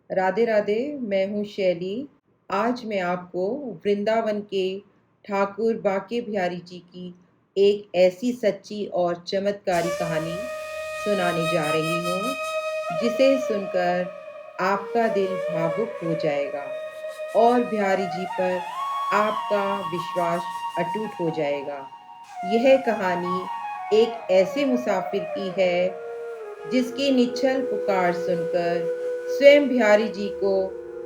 राधे राधे। मैं हूँ शैली। आज मैं आपको वृंदावन के ठाकुर बाके बिहारी जी की एक ऐसी सच्ची और चमत्कारी कहानी सुनाने जा रही हूँ जिसे सुनकर आपका दिल भावुक हो जाएगा और बिहारी जी पर आपका विश्वास अटूट हो जाएगा। यह कहानी एक ऐसे मुसाफिर की है जिसकी निश्चल पुकार सुनकर स्वयं बिहारी जी को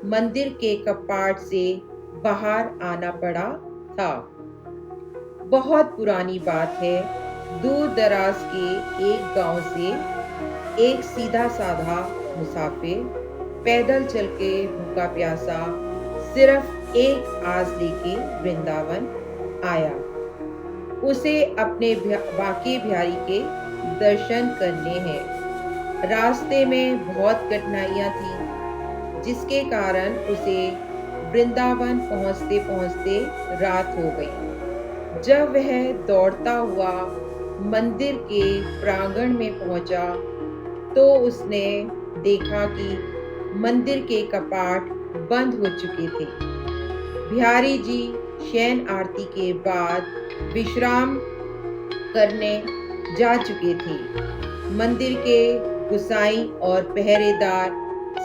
मंदिर के कपाट से बाहर आना पड़ा था। बहुत पुरानी बात है। दूर दराज के एक गांव से एक सीधा साधा मुसाफिर पैदल चल के भूखा प्यासा सिर्फ एक आस लेके वृंदावन आया। उसे अपने बाके बिहारी के दर्शन करने हैं। रास्ते में बहुत कठिनाइयां थी जिसके कारण उसे वृंदावन पहुंचते पहुंचते रात हो गई। जब वह दौड़ता हुआ मंदिर के प्रांगण में पहुंचा तो उसने देखा कि मंदिर के कपाट बंद हो चुके थे। बिहारी जी शयन आरती के बाद विश्राम करने जा चुके थे। मंदिर के गुसाई और पहरेदार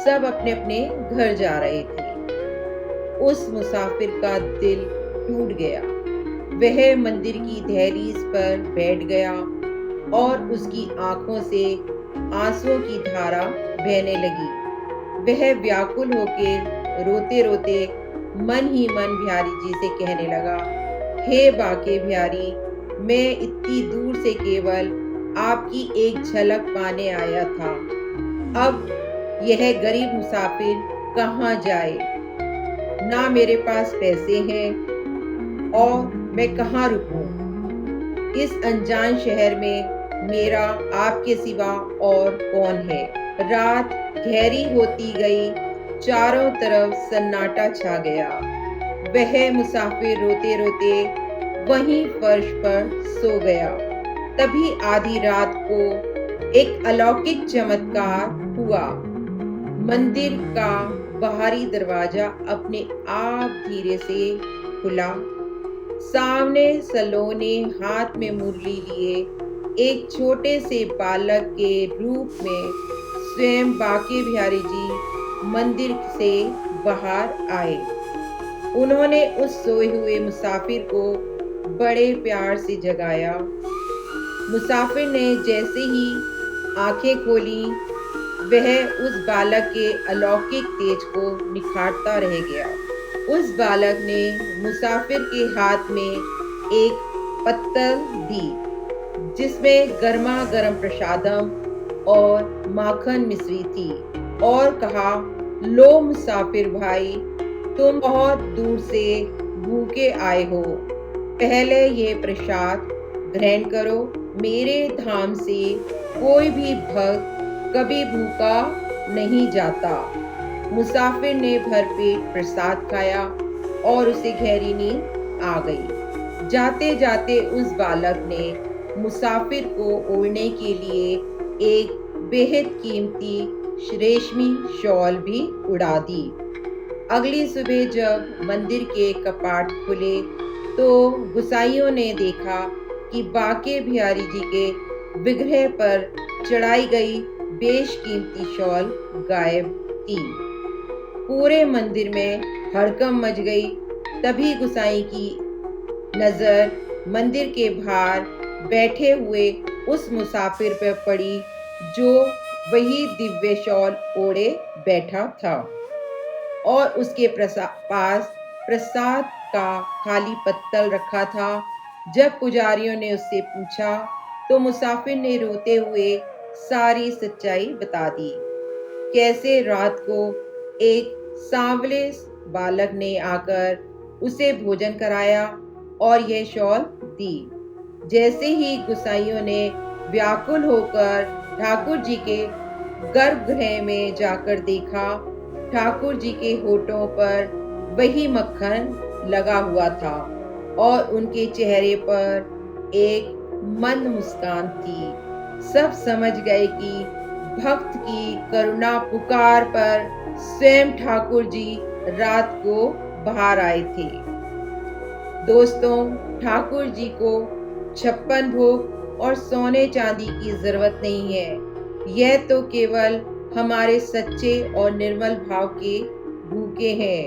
सब अपने अपने घर जा रहे थे। उस मुसाफिर का दिल टूट गया। वह मंदिर की दहलीज पर बैठ गया और उसकी आंखों से आंसुओं की धारा बहने लगी। वह व्याकुल होके रोते रोते मन ही मन बिहारी जी से कहने लगा, हे बाके बिहारी, मैं इतनी दूर से केवल आपकी एक झलक पाने आया था। अब यह गरीब मुसाफिर कहाँ जाए? ना मेरे पास पैसे हैं और मैं कहाँ रुकूं? इस अनजान शहर में मेरा आपके सिवा और कौन है? रात गहरी होती गई, चारों तरफ सन्नाटा छा गया। वह मुसाफिर रोते रोते वहीं फर्श पर सो गया। तभी आधी रात को एक अलौकिक चमत्कार हुआ। मंदिर का बाहरी दरवाजा अपने आप धीरे से खुला। सामने सलोने हाथ में मुरली लिए एक छोटे से बालक के रूप में स्वयं बाके बिहारी जी मंदिर से बाहर आए। उन्होंने उस सोए हुए मुसाफिर को बड़े प्यार से जगाया। मुसाफिर ने जैसे ही आंखें खोली, वह उस बालक के अलौकिक तेज को निखारता रह गया। उस बालक ने मुसाफिर के हाथ में एक पत्तल दी जिसमें गर्मा गर्म प्रसादम और माखन मिश्री थी और कहा, लो मुसाफिर भाई, तुम बहुत दूर से भूखे आए हो, पहले ये प्रसाद ग्रहण करो। मेरे धाम से कोई भी भक्त कभी भूखा नहीं जाता। मुसाफिर ने भरपेट प्रसाद खाया और उसे गहरी नींद आ गई। जाते जाते उस बालक ने मुसाफिर को ओढ़ने के लिए एक बेहद कीमती रेशमी शॉल भी उड़ा दी। अगली सुबह जब मंदिर के कपाट खुले तो गुसाइयों ने देखा कि बाके बिहारी जी के विग्रह पर चढ़ाई गई बेशकीमती शॉल गायब थी। पूरे मंदिर में हड़कंप मच गई। तभी गुसाई की नजर मंदिर के बाहर बैठे हुए उस मुसाफिर पर पड़ी जो वही दिव्य शॉल ओढ़े बैठा था और उसके पास प्रसाद का खाली पत्तल रखा था। जब पुजारियों ने उससे पूछा तो मुसाफिर ने रोते हुए सारी सच्चाई बता दी। कैसे रात को एक सांवले बालक ने आकर उसे भोजन कराया और यह शॉल दी। जैसे ही गुसाइयों ने व्याकुल होकर ठाकुर जी के गर्भगृह में जाकर देखा, ठाकुर जी के होठों पर वही मक्खन लगा हुआ था और उनके चेहरे पर एक मंद मुस्कान थी। सब समझ गए कि भक्त की करुणा पुकार पर स्वयं ठाकुर जी रात को बाहर आए थे। दोस्तों, ठाकुर जी को 56 भोग और सोने चांदी की जरूरत नहीं है। यह तो केवल हमारे सच्चे और निर्मल भाव के भूखे हैं।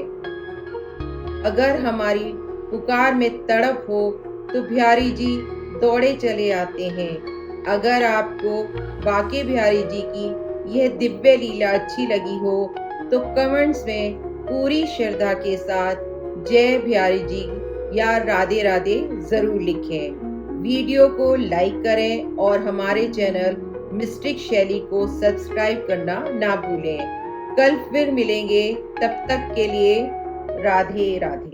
अगर हमारी पुकार में तड़प हो तो बिहारी जी दौड़े चले आते हैं। अगर आपको बाके बिहारी जी की यह दिव्य लीला अच्छी लगी हो तो कमेंट्स में पूरी श्रद्धा के साथ जय बिहारी जी या राधे राधे जरूर लिखें। वीडियो को लाइक करें और हमारे चैनल मिस्टिक शैली को सब्सक्राइब करना ना भूलें। कल फिर मिलेंगे, तब तक के लिए राधे राधे।